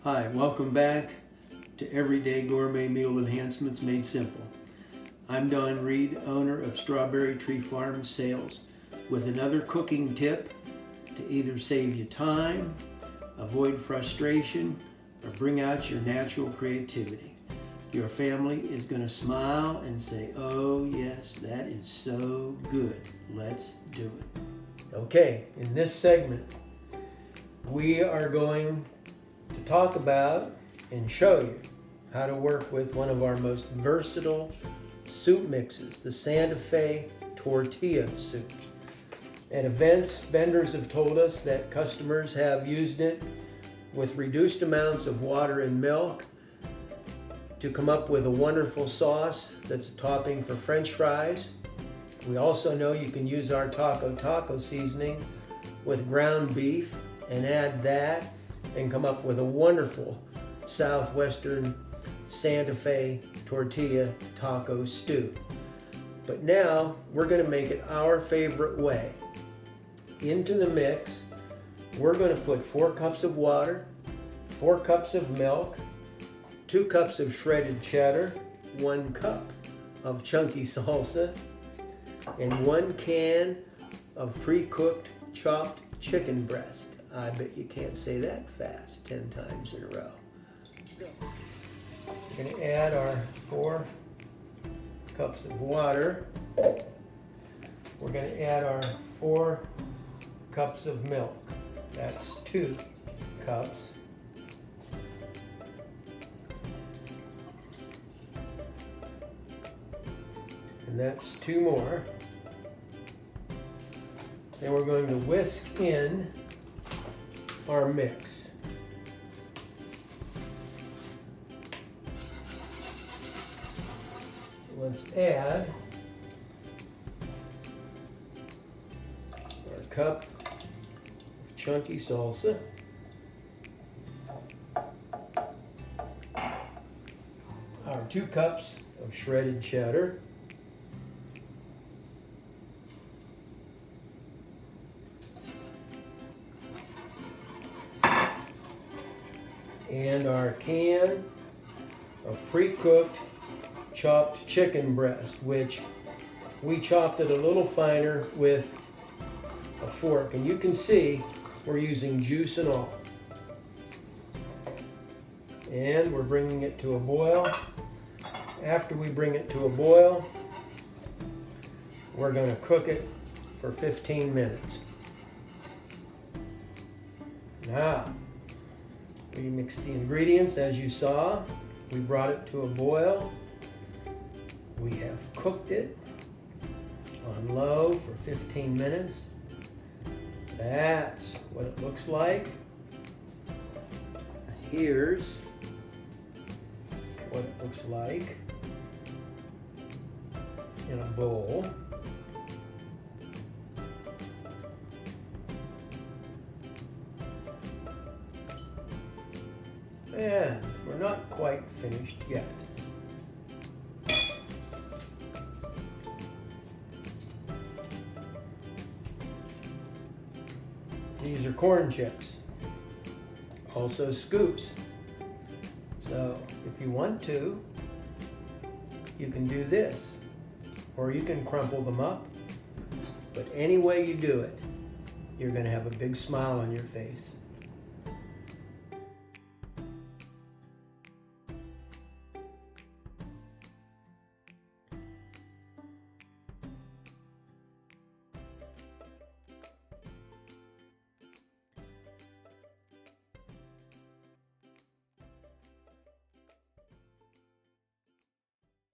Hi, welcome back to Everyday Gourmet Meal Enhancements Made Simple. I'm Don Reed, owner of Strawberry Tree Farm Sales, with another cooking tip to either save you time, avoid frustration, or bring out your natural creativity. Your family is going to smile and say, "Oh yes, that is so good. Let's do it." Okay, in this segment, we are going to talk about and show you how to work with one of our most versatile soup mixes, the Santa Fe Tortilla soup. At events, vendors have told us that customers have used it with reduced amounts of water and milk to come up with a wonderful sauce that's a topping for French fries. We also know you can use our taco seasoning with ground beef and add that and come up with a wonderful southwestern Santa Fe tortilla taco stew. But now we're going to make it our favorite way. Into the mix, we're going to put 4 cups of water, 4 cups of milk, 2 cups of shredded cheddar, 1 cup of chunky salsa, and 1 can of pre-cooked chopped chicken breast. I bet you can't say that fast 10 times in a row. So, we're going to add our 4 cups of water. We're going to add our 4 cups of milk. That's 2 cups. And that's 2 more. Then we're going to whisk in our mix. Let's add our cup of chunky salsa, our 2 cups of shredded cheddar, and our can of pre-cooked chopped chicken breast, which we chopped it a little finer with a fork. And you can see we're using juice and all. And we're bringing it to a boil. After we bring it to a boil, we're going to cook it for 15 minutes. Now, we mixed the ingredients as you saw. We brought it to a boil. We have cooked it on low for 15 minutes. That's what it looks like. Here's what it looks like in a bowl. And we're not quite finished yet. These are corn chips, also scoops. So if you want to, you can do this, or you can crumple them up. But any way you do it, you're going to have a big smile on your face.